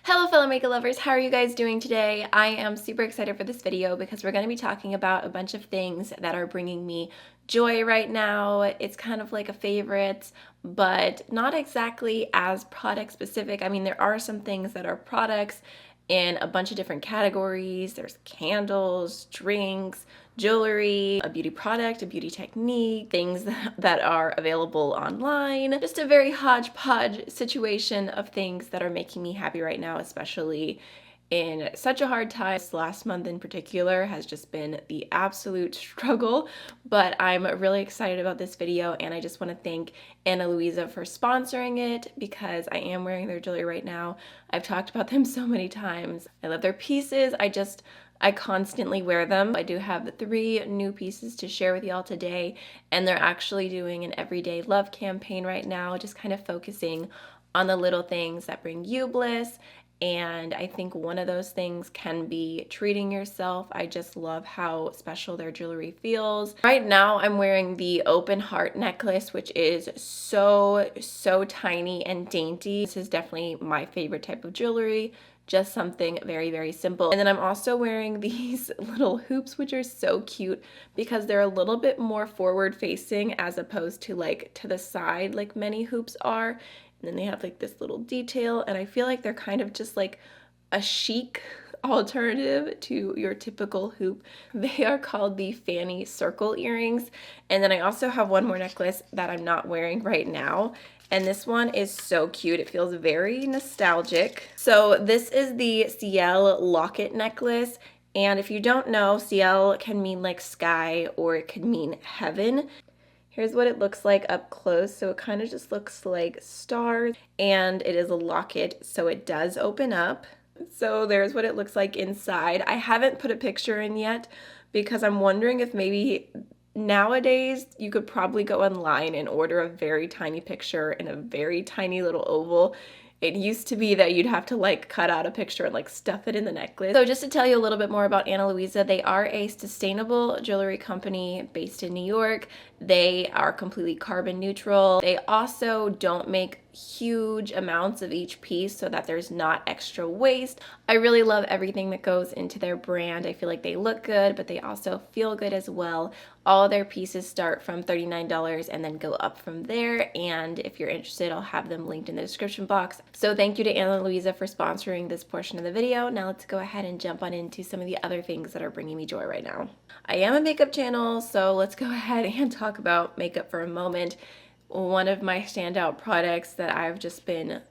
Hello fellow makeup lovers, how are you guys doing today? I am super excited for this video because we're going to be talking about a bunch of things that are bringing me joy right now. It's kind of like a favorite, but not exactly as product specific. I mean, there are some things that are products in a bunch of different categories. There's candles, drinks, jewelry, a beauty product, a beauty technique, things that are available online. Just a very hodgepodge situation of things that are making me happy right now, especially in such a hard time. This last month in particular has just been the absolute struggle, but I'm really excited about this video and I just want to thank Ana Luisa for sponsoring it because I am wearing their jewelry right now. I've talked about them so many times. I love their pieces. I constantly wear them. I do have 3 new pieces to share with y'all today, and they're actually doing an everyday love campaign right now, just kind of focusing on the little things that bring you bliss. And I think one of those things can be treating yourself. I just love how special their jewelry feels. Right now I'm wearing the open heart necklace, which is so tiny and dainty. This is definitely my favorite type of jewelry. Just something very simple. And then I'm also wearing these little hoops, which are so cute because they're a little bit more forward facing as opposed to like to the side like many hoops are. And then they have like this little detail, and I feel like they're kind of just like a chic alternative to your typical hoop. They are called the Fanny Circle earrings. And then I also have one more necklace that I'm not wearing right now. And this one is so cute. It feels very nostalgic. So this is the Ciel locket necklace. And if you don't know, Ciel can mean like sky or it could mean heaven. Here's what it looks like up close. So it kind of just looks like stars, and it is a locket, so it does open up. So there's what it looks like inside. I haven't put a picture in yet because I'm wondering if maybe nowadays you could probably go online and order a very tiny picture in a very tiny little oval. It used to be that you'd have to like cut out a picture and like stuff it in the necklace. So just to tell you a little bit more about Ana Luisa, they are a sustainable jewelry company based in New York. They are completely carbon neutral. They also don't make huge amounts of each piece so that there's not extra waste. I really love everything that goes into their brand. I feel like they look good, but they also feel good as well. All their pieces start from $39 and then go up from there. And if you're interested, I'll have them linked in the description box. So thank you to Ana Luisa for sponsoring this portion of the video. Now let's go ahead and jump on into some of the other things that are bringing me joy right now. I am a makeup channel, so let's go ahead and talk about makeup for a moment. One of my standout products that I've just been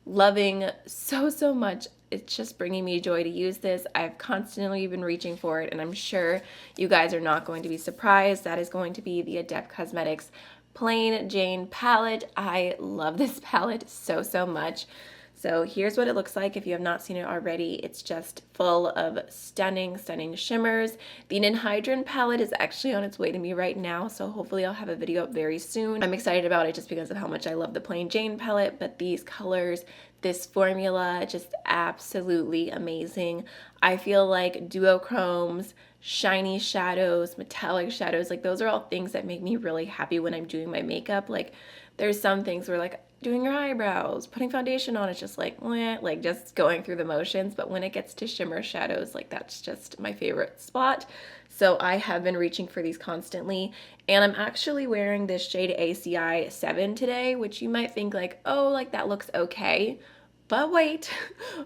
loving so much. It's just bringing me joy to use this. I've constantly been reaching for it, and I'm sure you guys are not going to be surprised. That is going to be the Adept Cosmetics Plain Jane palette. I love this palette so much. So here's what it looks like if you have not seen it already. It's just full of stunning shimmers. The Ninhydrin palette is actually on its way to me right now, so hopefully I'll have a video up very soon. I'm excited about it just because of how much I love the Plain Jane palette, but these colors, this formula, just absolutely amazing. I feel like duochromes, shiny shadows, metallic shadows, like those are all things that make me really happy when I'm doing my makeup. Like there's some things where like doing your eyebrows, putting foundation on, it's just like, meh, like just going through the motions. But when it gets to shimmer shadows, like that's just my favorite spot. So I have been reaching for these constantly. And I'm actually wearing this shade ACI 7 today, which you might think like, oh, like that looks okay. But wait,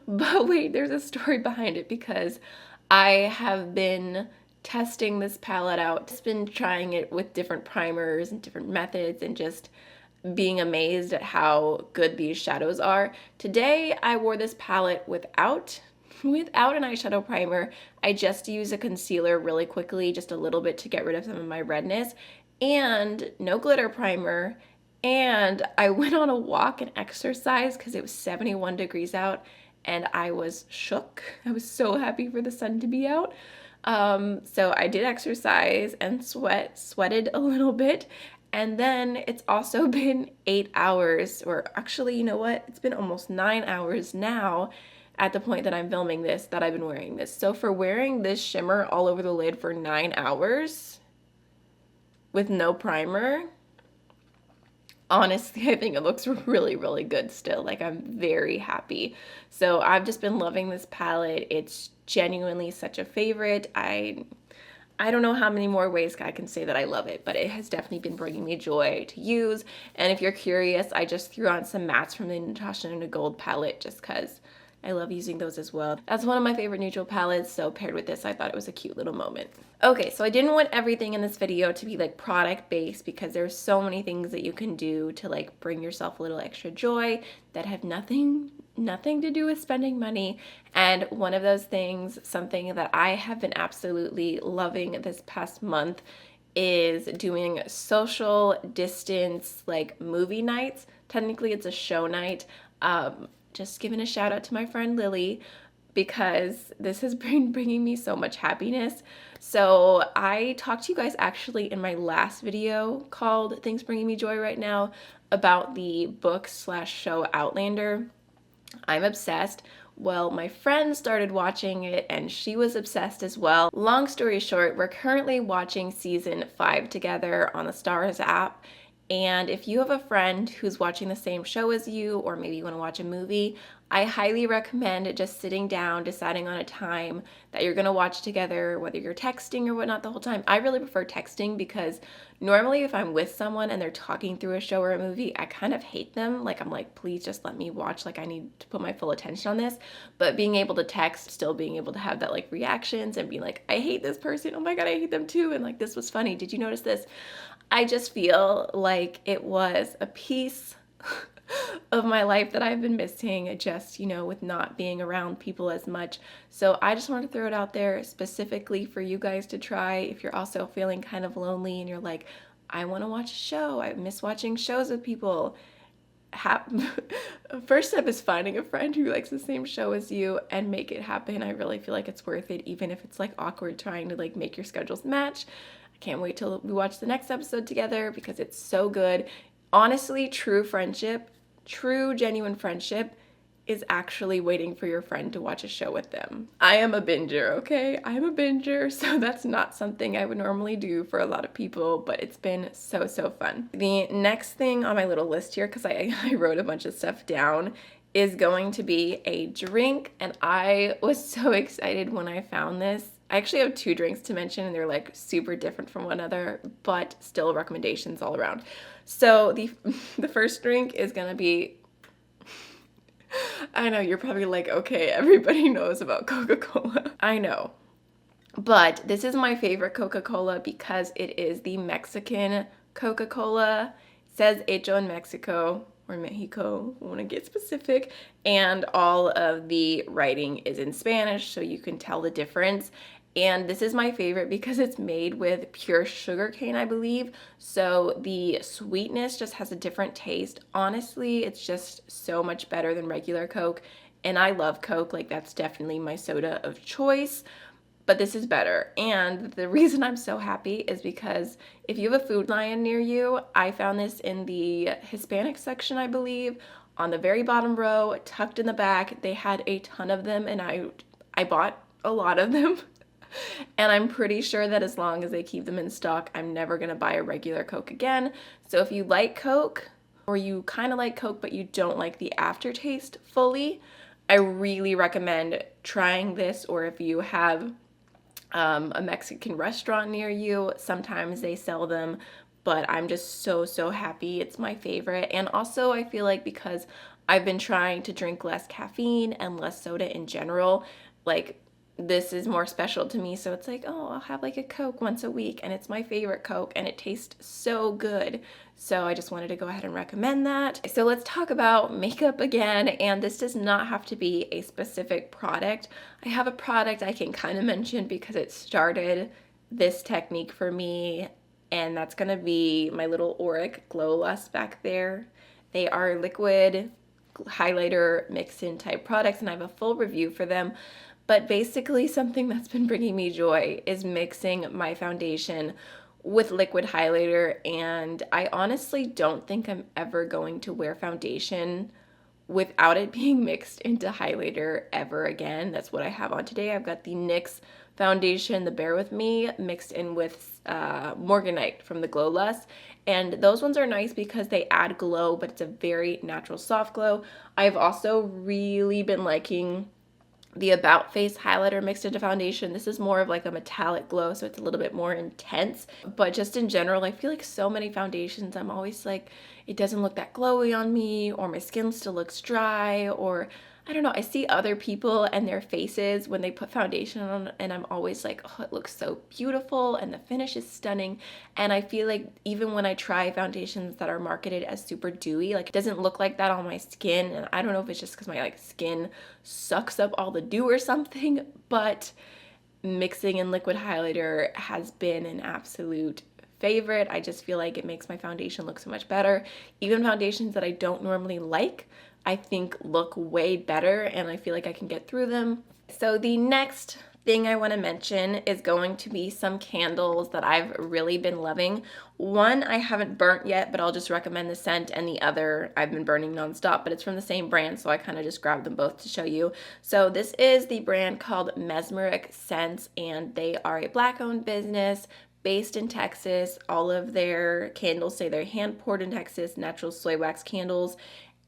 there's a story behind it because I have been testing this palette out. Just been trying it with different primers and different methods and just being amazed at how good these shadows are. Today I wore this palette without an eyeshadow primer. I just used a concealer really quickly, just a little bit to get rid of some of my redness, and no glitter primer. And I went on a walk and exercised because it was 71 degrees out and I was shook. I was so happy for the sun to be out. So I did exercise and sweated a little bit. And then it's also been 8 hours, or actually, you know what? It's been almost 9 hours now at the point that I'm filming this that I've been wearing this. So for wearing this shimmer all over the lid for 9 hours with no primer, honestly, I think it looks really, really good still. Like, I'm very happy. So I've just been loving this palette. It's genuinely such a favorite. I don't know how many more ways I can say that I love it, but it has definitely been bringing me joy to use. And if you're curious, I just threw on some mattes from the Natasha in a Gold palette just because I love using those as well. That's one of my favorite neutral palettes, so paired with this, I thought it was a cute little moment. Okay, so I didn't want everything in this video to be like product based because there's so many things that you can do to like bring yourself a little extra joy that have nothing to do with spending money. And one of those things, something that I have been absolutely loving this past month, is doing social distance like movie nights. Technically it's a show night. Just giving a shout out to my friend Lily because this has been bringing me so much happiness. So I talked to you guys actually in my last video called Things Bringing Me Joy Right Now about the book/show Outlander. I'm obsessed. Well, my friend started watching it and she was obsessed as well. Long story short, we're currently watching season 5 together on the Stars app. And if you have a friend who's watching the same show as you, or maybe you want to watch a movie, I highly recommend just sitting down, deciding on a time that you're going to watch together, whether you're texting or whatnot the whole time. I really prefer texting because normally if I'm with someone and they're talking through a show or a movie, I kind of hate them. Like, I'm like, please just let me watch. Like, I need to put my full attention on this. But being able to text, still being able to have that like reactions and be like, I hate this person. Oh my God, I hate them too. And like, this was funny. Did you notice this? I just feel like it was a piece of my life that I've been missing just, with not being around people as much. So I just wanted to throw it out there specifically for you guys to try if you're also feeling kind of lonely and you're like, I want to watch a show. I miss watching shows with people. First step is finding a friend who likes the same show as you and make it happen. I really feel like it's worth it, even if it's like awkward trying to like make your schedules match. Can't wait till we watch the next episode together because it's so good. Honestly, true friendship, true genuine friendship is actually waiting for your friend to watch a show with them. I am a binger, okay? I am a binger, so that's not something I would normally do for a lot of people, but it's been so fun. The next thing on my little list here, because I wrote a bunch of stuff down, is going to be a drink, and I was so excited when I found this. I actually have 2 drinks to mention, and they're like super different from one another, but still recommendations all around. So the first drink is gonna be, I know you're probably like, okay, everybody knows about Coca-Cola. I know, but this is my favorite Coca-Cola because it is the Mexican Coca-Cola. It says hecho en Mexico, or Mexico, I want to get specific, and all of the writing is in Spanish, so you can tell the difference. And this is my favorite because it's made with pure sugarcane, I believe. So the sweetness just has a different taste. Honestly, it's just so much better than regular Coke. And I love Coke, like that's definitely my soda of choice. But this is better. And the reason I'm so happy is because if you have a Food Lion near you, I found this in the Hispanic section, I believe, on the very bottom row, tucked in the back. They had a ton of them and I bought a lot of them. And I'm pretty sure that as long as they keep them in stock, I'm never gonna buy a regular Coke again. So if you like Coke, or you kind of like Coke but you don't like the aftertaste fully, I really recommend trying this. Or if you have a Mexican restaurant near you, sometimes they sell them, but I'm just so happy. It's my favorite. And also I feel like because I've been trying to drink less caffeine and less soda in general, like this is more special to me. So it's like, oh, I'll have like a Coke once a week, and it's my favorite Coke and it tastes so good. So I just wanted to go ahead and recommend that. So let's talk about makeup again, and this does not have to be a specific product. I have a product I can kind of mention because it started this technique for me, and that's gonna be my little Auric Glow Lust back there. They are liquid highlighter mix-in type products, and I have a full review for them. But basically something that's been bringing me joy is mixing my foundation with liquid highlighter, and I honestly don't think I'm ever going to wear foundation without it being mixed into highlighter ever again. That's what I have on today. I've got the NYX foundation, the Bear With Me, mixed in with Morganite from the Glow Lust. And those ones are nice because they add glow, but it's a very natural soft glow. I've also really been liking the About Face highlighter mixed into foundation. This is more of like a metallic glow, so it's a little bit more intense. But just in general, I feel like so many foundations, I'm always like, it doesn't look that glowy on me, or my skin still looks dry, or I don't know, I see other people and their faces when they put foundation on, and I'm always like, oh, it looks so beautiful and the finish is stunning. And I feel like even when I try foundations that are marketed as super dewy, like it doesn't look like that on my skin. And I don't know if it's just because my like skin sucks up all the dew or something, but mixing in liquid highlighter has been an absolute favorite. I just feel like it makes my foundation look so much better. Even foundations that I don't normally like, I think look way better, and I feel like I can get through them. So the next thing I want to mention is going to be some candles that I've really been loving. One I haven't burnt yet, but I'll just recommend the scent, and the other I've been burning nonstop, but it's from the same brand, so I kind of just grabbed them both to show you. So this is the brand called Mesmeric Scents, and they are a Black-owned business based in Texas. All of their candles say they're hand poured in Texas, natural soy wax candles,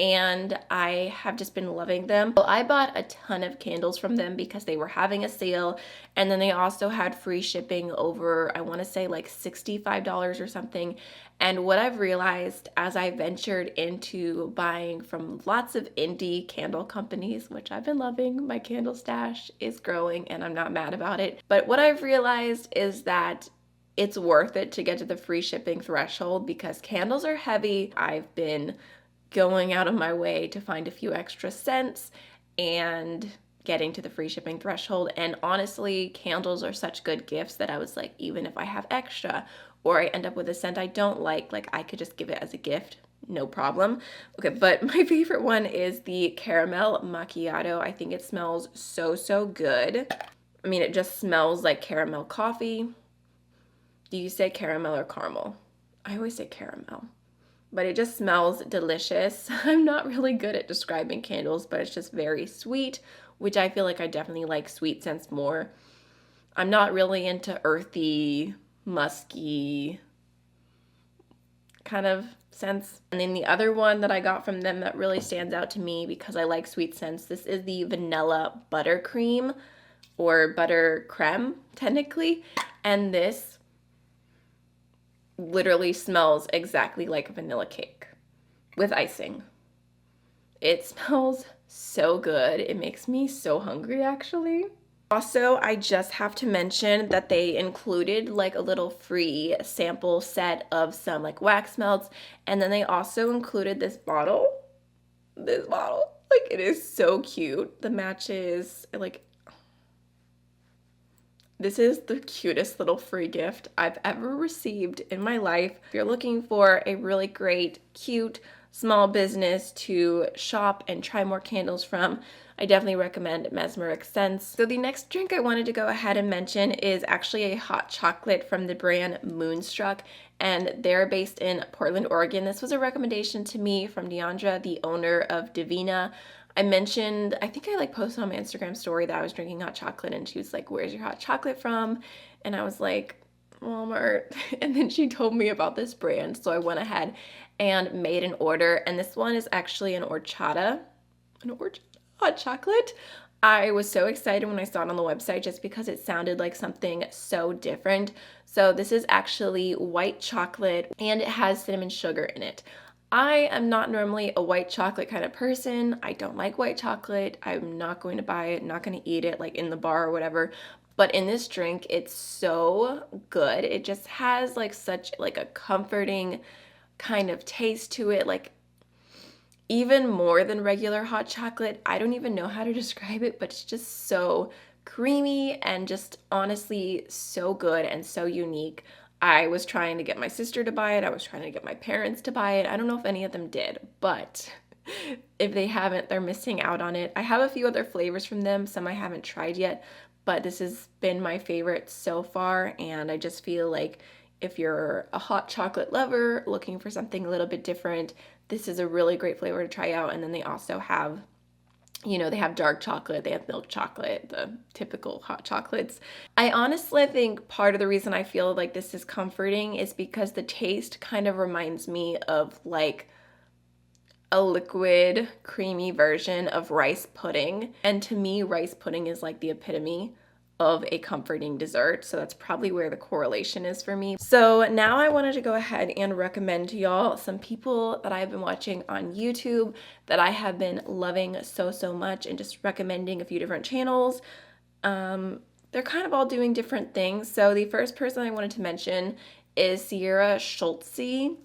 and I have just been loving them. So I bought a ton of candles from them because they were having a sale, and then they also had free shipping over, I want to say like $65 or something. And what I've realized as I ventured into buying from lots of indie candle companies, which I've been loving, my candle stash is growing and I'm not mad about it. But what I've realized is that it's worth it to get to the free shipping threshold because candles are heavy. I've been going out of my way to find a few extra cents and getting to the free shipping threshold. And honestly, candles are such good gifts that I was like, even if I have extra or I end up with a scent I don't like I could just give it as a gift, no problem. Okay, but my favorite one is the caramel macchiato. I think it smells so, so good. I mean, it just smells like caramel coffee. Do you say caramel or caramel? I always say caramel. But it just smells delicious. I'm not really good at describing candles, but it's just very sweet, which I feel like I definitely like sweet scents more. I'm not really into earthy, musky kind of scents. And then the other one that I got from them that really stands out to me because I like sweet scents, this is the vanilla buttercream or butter creme technically. And this literally smells exactly like a vanilla cake with icing. It smells so good. It makes me so hungry actually. Also, I just have to mention that they included like a little free sample set of some like wax melts, and then they also included this bottle. Like it is so cute. The matches, like, this is the cutest little free gift I've ever received in my life. If you're looking for a really great, cute, small business to shop and try more candles from, I definitely recommend Mesmeric Scents. So the next drink I wanted to go ahead and mention is actually a hot chocolate from the brand Moonstruck, and they're based in Portland, Oregon. This was a recommendation to me from Deandra, the owner of Divina. I mentioned, I think I like posted on my Instagram story that I was drinking hot chocolate, and she was like, "Where's your hot chocolate from?" And I was like, "Walmart." And then she told me about this brand, so I went ahead and made an order, and this one is actually an horchata hot chocolate. I was so excited when I saw it on the website just because it sounded like something so different. So this is actually white chocolate and it has cinnamon sugar in it. I am not normally a white chocolate kind of person. I don't like white chocolate. I'm not going to buy it, not going to eat it like in the bar or whatever. But in this drink, it's so good. It just has like such like a comforting kind of taste to it, like even more than regular hot chocolate. I don't even know how to describe it, but it's just so creamy and just honestly so good and so unique. I was trying to get my sister to buy it. I was trying to get my parents to buy it. I don't know if any of them did, but if they haven't, they're missing out on it. I have a few other flavors from them, some I haven't tried yet, but this has been my favorite so far, and I just feel like if you're a hot chocolate lover looking for something a little bit different, this is a really great flavor to try out. And then they also have, you know, they have dark chocolate, they have milk chocolate, the typical hot chocolates. I honestly think part of the reason I feel like this is comforting is because the taste kind of reminds me of like a liquid, creamy version of rice pudding. And to me, rice pudding is like the epitome of a comforting dessert. So that's probably where the correlation is for me. So now I wanted to go ahead and recommend to y'all some people that I've been watching on YouTube that I have been loving so much, and just recommending a few different channels. They're kind of all doing different things. So the first person I wanted to mention is Sierra Schultze.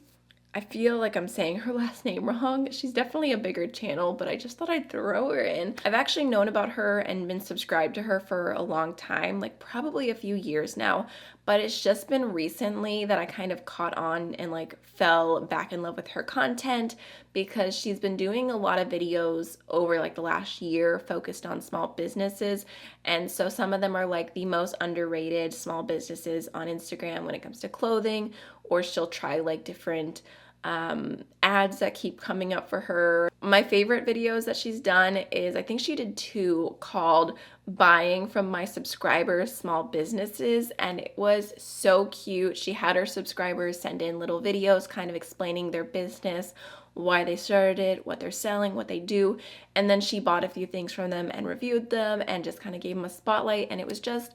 I feel like I'm saying her last name wrong. She's definitely a bigger channel, but I just thought I'd throw her in. I've actually known about her and been subscribed to her for a long time, like probably a few years now, but it's just been recently that I kind of caught on and like fell back in love with her content, because she's been doing a lot of videos over like the last year focused on small businesses. And so some of them are like the most underrated small businesses on Instagram when it comes to clothing, or she'll try like different ads that keep coming up for her. My favorite videos that she's done is, I think she did 2 called Buying from My Subscribers Small Businesses, and it was so cute. She had her subscribers send in little videos kind of explaining their business, why they started it, what they're selling, what they do, and then she bought a few things from them and reviewed them and just kind of gave them a spotlight. And it was just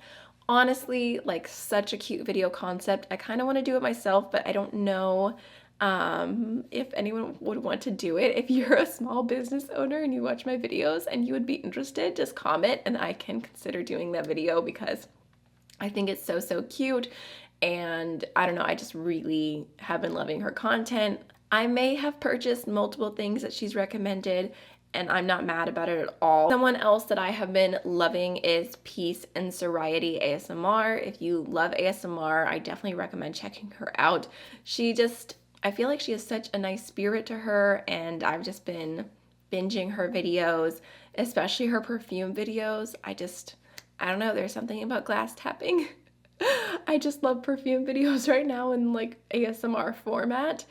honestly like such a cute video concept. I kind of want to do it myself, but I don't know if anyone would want to do it. If you're a small business owner and you watch my videos and you would be interested, just comment and I can consider doing that video, because I think it's so cute. And I don't know, I just really have been loving her content. I may have purchased multiple things that she's recommended, and I'm not mad about it at all. Someone else that I have been loving is Peace and Sobriety ASMR. If you love ASMR, I definitely recommend checking her out. I feel like she has such a nice spirit to her, and I've just been binging her videos, especially her perfume videos. I don't know, there's something about glass tapping. I just love perfume videos right now in like ASMR format.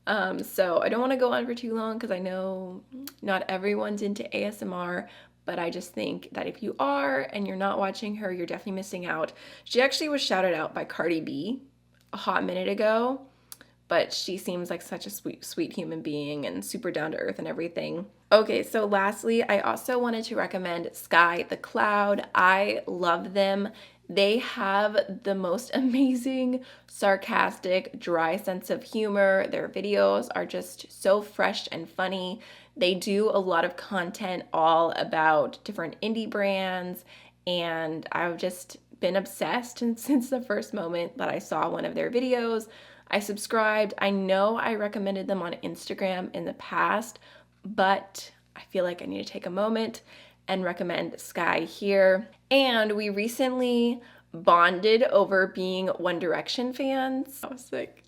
So I don't want to go on for too long because I know not everyone's into ASMR, but I just think that if you are and you're not watching her, you're definitely missing out. She actually was shouted out by Cardi B a hot minute ago, but she seems like such a sweet human being and super down to earth and everything. Okay, so lastly, I also wanted to recommend Sky the Cloud. I love them. They have the most amazing, sarcastic, dry sense of humor. Their videos are just so fresh and funny. They do a lot of content all about different indie brands, and I've just been obsessed since the first moment that I saw one of their videos. I subscribed. I know I recommended them on Instagram in the past, but I feel like I need to take a moment and recommend Sky here. And we recently bonded over being One Direction fans. I was like,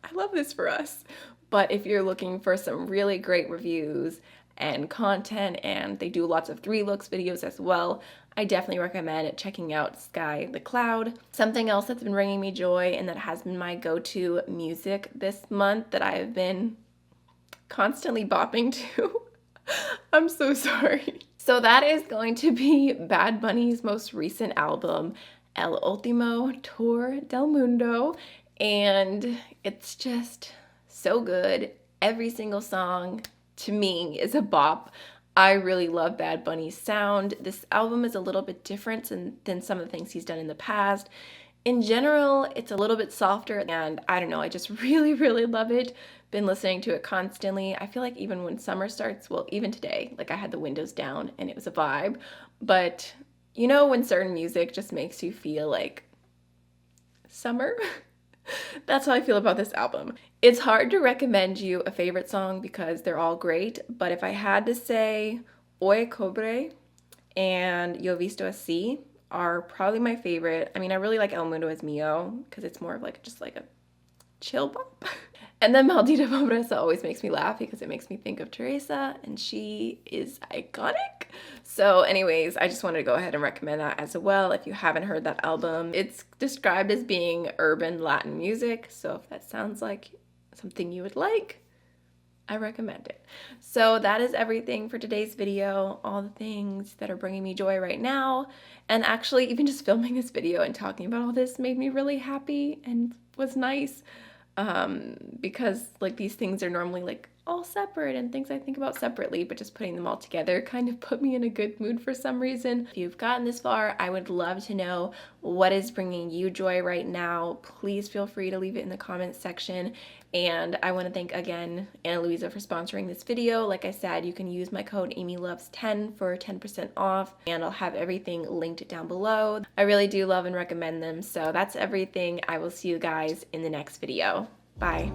I love this for us. But if you're looking for some really great reviews and content, and they do lots of 3 looks videos as well, I definitely recommend checking out Sky the Cloud. Something else that's been bringing me joy and that has been my go-to music this month that I've been constantly bopping to. I'm so sorry. So that is going to be Bad Bunny's most recent album, El Último Tour del Mundo, and it's just so good. Every single song to me is a bop. I really love Bad Bunny's sound. This album is a little bit different than some of the things he's done in the past. In general, it's a little bit softer, and I don't know, I just really love it. Been listening to it constantly. I feel like even when summer starts, well, even today, like I had the windows down and it was a vibe. But you know when certain music just makes you feel like summer? That's how I feel about this album. It's hard to recommend you a favorite song because they're all great, but if I had to say, Oye Cobre and Yo Visto Así are probably my favorite. I mean, I really like El Mundo Es Mío because it's more of like just like a chill bop. And then Maldita Pobreza always makes me laugh because it makes me think of Teresa, and she is iconic. So anyways, I just wanted to go ahead and recommend that as well if you haven't heard that album. It's described as being urban Latin music, so if that sounds like something you would like, I recommend it. So that is everything for today's video, all the things that are bringing me joy right now. And actually, even just filming this video and talking about all this made me really happy and was nice, because like these things are normally like all separate and things I think about separately, but just putting them all together kind of put me in a good mood for some reason. If you've gotten this far, I would love to know what is bringing you joy right now. Please feel free to leave it in the comments section. And I want to thank again Ana Luisa for sponsoring this video. Like I said, you can use my code AMYLOVES10 for 10% off, and I'll have everything linked down below. I really do love and recommend them. So that's everything. I will see you guys in the next video. Bye.